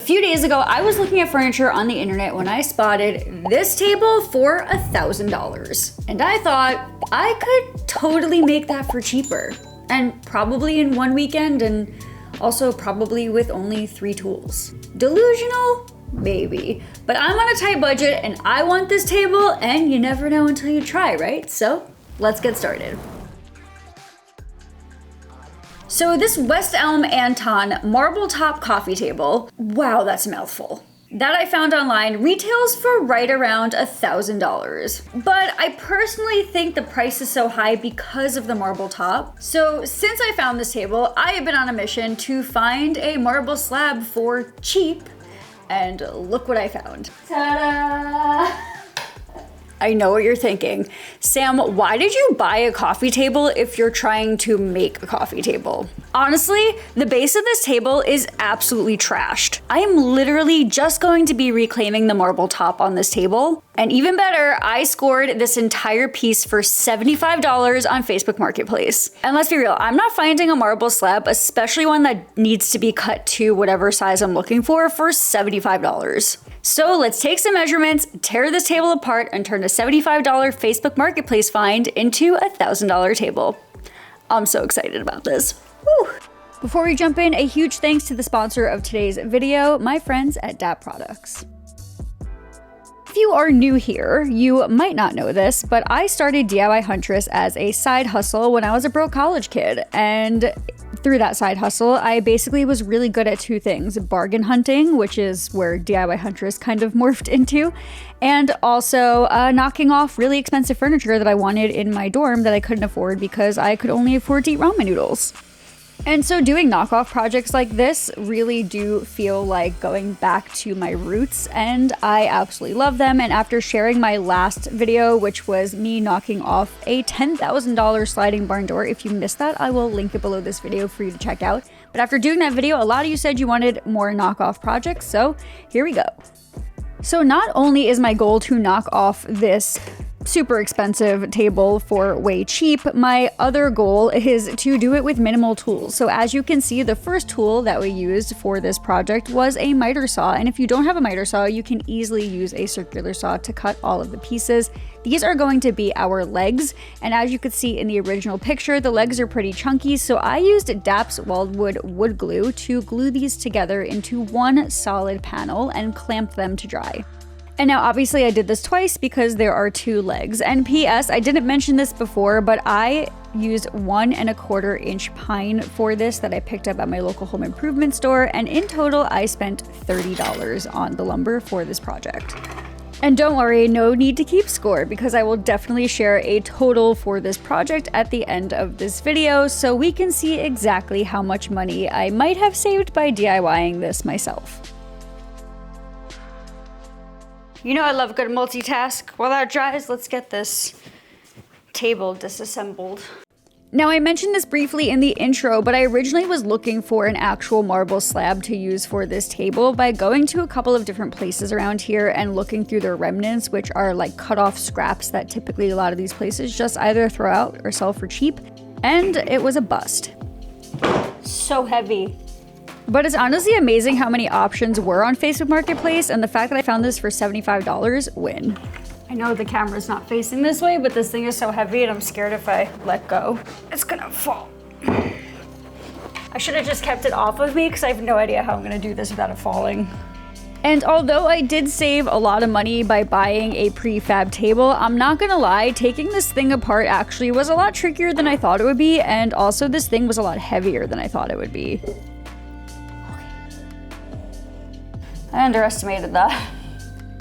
few days ago, I was looking at furniture on the internet when I spotted this table for $1,000. And I thought I could totally make that for cheaper. And probably in one weekend, and also probably with only 3 tools. Delusional? Maybe. But I'm on a tight budget and I want this table, and you never know until you try, right? So let's get started. So this West Elm Anton marble top coffee table, wow, that's a mouthful, that I found online retails for right around $1,000. But I personally think the price is so high because of the marble top. So since I found this table, I have been on a mission to find a marble slab for cheap, and look what I found. Ta-da! I know what you're thinking. Sam, why did you buy a coffee table if you're trying to make a coffee table? Honestly, the base of this table is absolutely trashed. I am literally just going to be reclaiming the marble top on this table. And even better, I scored this entire piece for $75 on Facebook Marketplace. And let's be real, I'm not finding a marble slab, especially one that needs to be cut to whatever size I'm looking for $75. So let's take some measurements, tear this table apart, and turn a $75 Facebook Marketplace find into a $1,000 table. I'm so excited about this. Whew. Before we jump in, a huge thanks to the sponsor of today's video, my friends at DAP Products. If you are new here, you might not know this, but I started DIY Huntress as a side hustle when I was a broke college kid. And through that side hustle, I basically was really good at 2 things: bargain hunting, which is where DIY Huntress kind of morphed into, and also knocking off really expensive furniture that I wanted in my dorm that I couldn't afford because I could only afford to eat ramen noodles. And so doing knockoff projects like this really do feel like going back to my roots, and I absolutely love them. And after sharing my last video, which was me knocking off a $10,000 sliding barn door, if you missed that, I will link it below this video for you to check out. But after doing that video, a lot of you said you wanted more knockoff projects, so here we go. So not only is my goal to knock off this super expensive table for way cheap, my other goal is to do it with minimal tools. So as you can see, the first tool that we used for this project was a miter saw. And if you don't have a miter saw, you can easily use a circular saw to cut all of the pieces. These are going to be our legs. And as you could see in the original picture, the legs are pretty chunky. So I used DAP's Weldwood wood glue to glue these together into one solid panel and clamp them to dry. And now obviously I did this twice because there are 2 legs. And PS, I didn't mention this before, but I used 1 1/4 inch pine for this that I picked up at my local home improvement store. And in total, I spent $30 on the lumber for this project. And don't worry, no need to keep score because I will definitely share a total for this project at the end of this video so we can see exactly how much money I might have saved by DIYing this myself. You know I love a good multitask. While that dries, let's get this table disassembled. Now I mentioned this briefly in the intro, but I originally was looking for an actual marble slab to use for this table by going to a couple of different places around here and looking through their remnants, which are like cut off scraps that typically a lot of these places just either throw out or sell for cheap. And it was a bust. So heavy. But it's honestly amazing how many options were on Facebook Marketplace, and the fact that I found this for $75, win. I know the camera's not facing this way, but this thing is so heavy and I'm scared if I let go, it's gonna fall. I should have just kept it off of me because I have no idea how I'm gonna do this without it falling. And although I did save a lot of money by buying a prefab table, I'm not gonna lie, taking this thing apart actually was a lot trickier than I thought it would be, and also this thing was a lot heavier than I thought it would be. I underestimated that.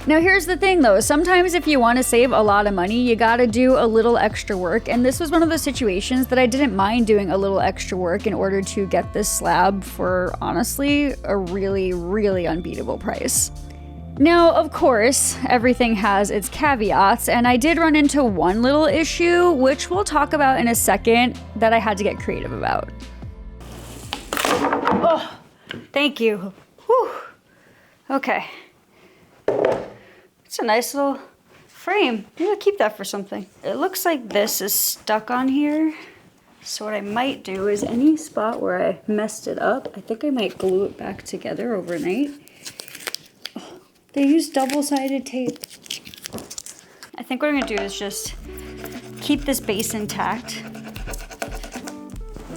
Now here's the thing though, sometimes if you want to save a lot of money, you gotta do a little extra work, and this was one of those situations that I didn't mind doing a little extra work in order to get this slab for, honestly, a really, really unbeatable price. Now, of course, everything has its caveats, and I did run into one little issue, which we'll talk about in a second, that I had to get creative about. Oh, thank you. Whew. Okay. It's a nice little frame. Maybe I'll keep that for something. It looks like this is stuck on here. So what I might do is any spot where I messed it up, I think I might glue it back together overnight They use double-sided tape. I think what I'm gonna do is just keep this base intact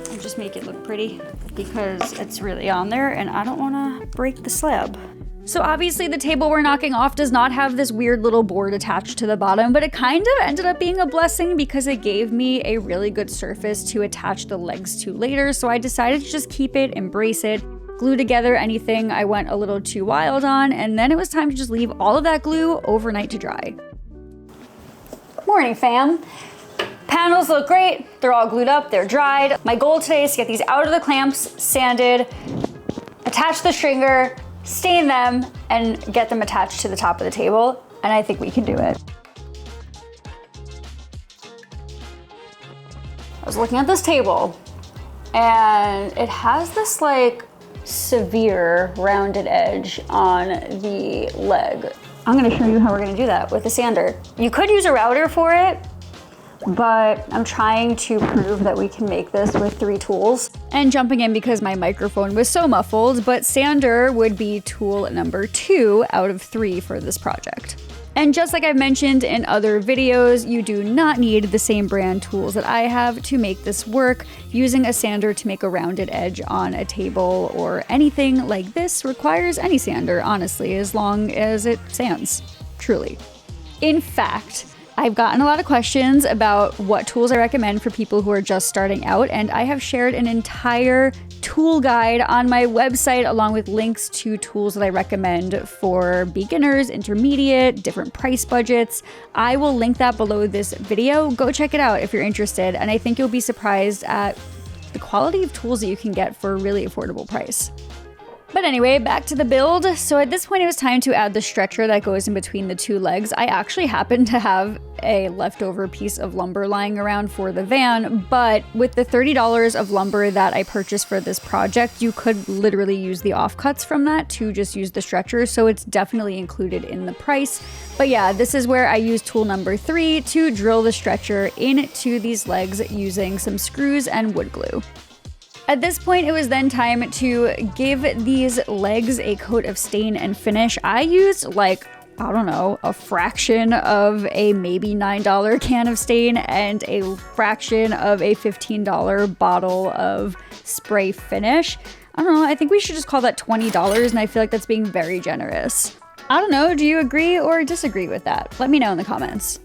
and just make it look pretty because it's really on there and I don't wanna break the slab. So obviously the table we're knocking off does not have this weird little board attached to the bottom, but it kind of ended up being a blessing because it gave me a really good surface to attach the legs to later. So I decided to just keep it, embrace it, glue together anything I went a little too wild on, and then it was time to just leave all of that glue overnight to dry. Morning, fam. Panels look great. They're all glued up, they're dried. My goal today is to get these out of the clamps, sanded, attach the stringer, stain them, and get them attached to the top of the table. And I think we can do it. I was looking at this table and it has this like severe rounded edge on the leg. I'm gonna show you how we're gonna do that with a sander. You could use a router for it, but I'm trying to prove that we can make this with 3 tools. And jumping in because my microphone was so muffled, but sander would be tool number 2 out of 3 for this project. And just like I've mentioned in other videos, you do not need the same brand tools that I have to make this work. Using a sander to make a rounded edge on a table or anything like this requires any sander, honestly, as long as it sands, truly. In fact, I've gotten a lot of questions about what tools I recommend for people who are just starting out, and I have shared an entire tool guide on my website along with links to tools that I recommend for beginners, intermediate, different price budgets. I will link that below this video. Go check it out if you're interested, and I think you'll be surprised at the quality of tools that you can get for a really affordable price. But anyway, back to the build. So at this point, it was time to add the stretcher that goes in between the 2 legs. I actually happen to have a leftover piece of lumber lying around for the van, but with the $30 of lumber that I purchased for this project, you could literally use the offcuts from that to just use the stretcher, so it's definitely included in the price. But yeah, this is where I use tool number 3 to drill the stretcher into these legs using some screws and wood glue. At this point, it was then time to give these legs a coat of stain and finish. I used like, I don't know, a fraction of a maybe $9 can of stain and a fraction of a $15 bottle of spray finish. I don't know, I think we should just call that $20, and I feel like that's being very generous. I don't know, do you agree or disagree with that? Let me know in the comments.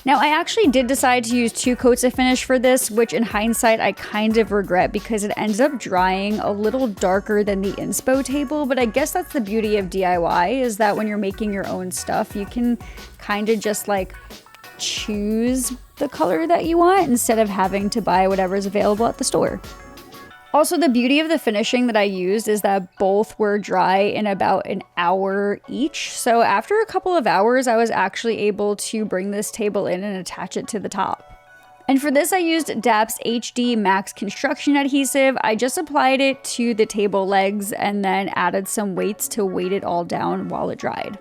Now, I actually did decide to use 2 coats of finish for this, which in hindsight I kind of regret because it ended up drying a little darker than the inspo table, but I guess that's the beauty of DIY, is that when you're making your own stuff, you can kind of just like choose the color that you want instead of having to buy whatever's available at the store. Also, the beauty of the finishing that I used is that both were dry in about an hour each. So after a couple of hours, I was actually able to bring this table in and attach it to the top. And for this, I used DAP's HD Max Construction Adhesive. I just applied it to the table legs and then added some weights to weight it all down while it dried.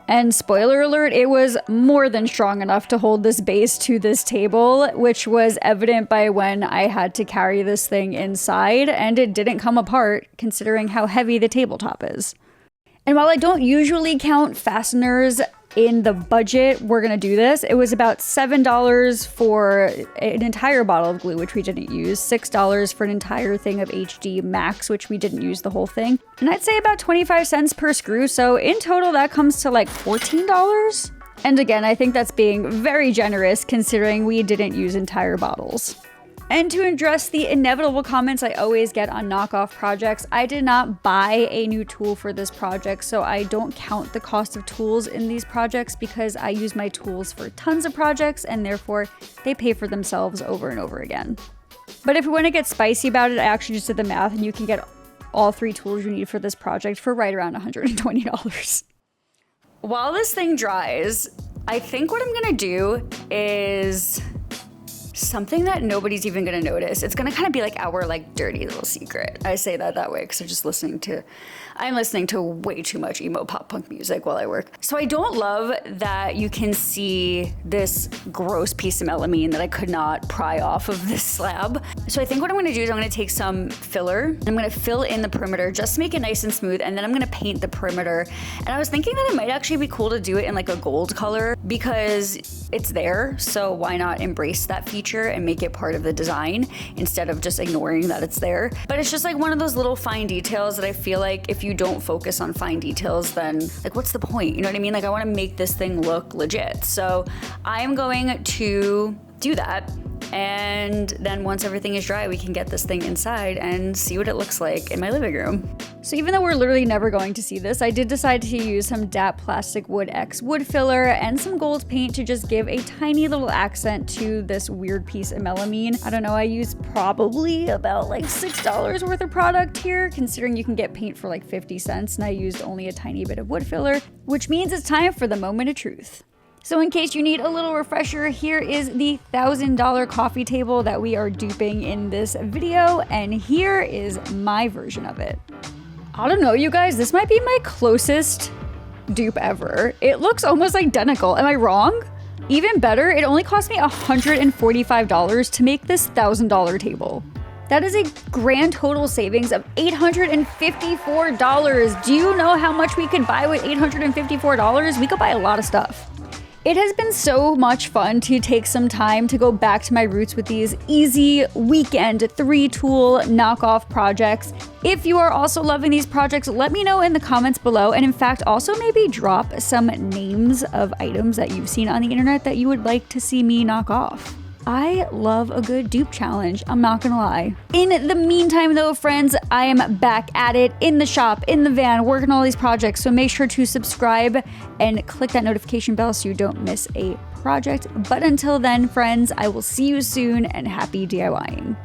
And spoiler alert, it was more than strong enough to hold this base to this table, which was evident by when I had to carry this thing inside, and it didn't come apart considering how heavy the tabletop is. And while I don't usually count fasteners in the budget, we're gonna do this. It was about $7 for an entire bottle of glue, which we didn't use, $6 for an entire thing of HD Max, which we didn't use the whole thing, and I'd say about 25 cents per screw, so in total that comes to like $14. And again, I think that's being very generous considering we didn't use entire bottles. And to address the inevitable comments I always get on knockoff projects, I did not buy a new tool for this project, so I don't count the cost of tools in these projects because I use my tools for tons of projects and therefore they pay for themselves over and over again. But if you want to get spicy about it, I actually just did the math and you can get all 3 tools you need for this project for right around $120. While this thing dries, I think what I'm gonna do is something that nobody's even gonna notice. It's gonna kind of be like our like dirty little secret. I say that way because I'm listening to way too much emo pop punk music while I work. So I don't love that you can see this gross piece of melamine that I could not pry off of this slab. So I think what I'm gonna do is I'm gonna take some filler and I'm gonna fill in the perimeter just to make it nice and smooth, and then I'm gonna paint the perimeter. And I was thinking that it might actually be cool to do it in like a gold color because it's there, so why not embrace that feature and make it part of the design instead of just ignoring that it's there. But it's just like one of those little fine details that I feel like if you don't focus on fine details, then like what's the point? You know what I mean? Like I want to make this thing look legit. So I'm going to do that. And then once everything is dry, we can get this thing inside and see what it looks like in my living room. So even though we're literally never going to see this, I did decide to use some DAP Plastic Wood X wood filler and some gold paint to just give a tiny little accent to this weird piece of melamine. I don't know, I used probably about like $6 worth of product here, considering you can get paint for like 50 cents, and I used only a tiny bit of wood filler, which means it's time for the moment of truth. So in case you need a little refresher, here is the $1,000 coffee table that we are duping in this video, and here is my version of it. I don't know, you guys, this might be my closest dupe ever. It looks almost identical. Am I wrong? Even better, it only cost me $145 to make this $1,000 table. That is a grand total savings of $854. Do you know how much we could buy with $854? We could buy a lot of stuff. It has been so much fun to take some time to go back to my roots with these easy weekend 3-tool knockoff projects. If you are also loving these projects, let me know in the comments below, and in fact also maybe drop some names of items that you've seen on the internet that you would like to see me knock off. I love a good dupe challenge, I'm not gonna lie. In the meantime though, friends, I am back at it in the shop, in the van, working on all these projects, so make sure to subscribe and click that notification bell so you don't miss a project. But until then, friends, I will see you soon, and happy DIYing.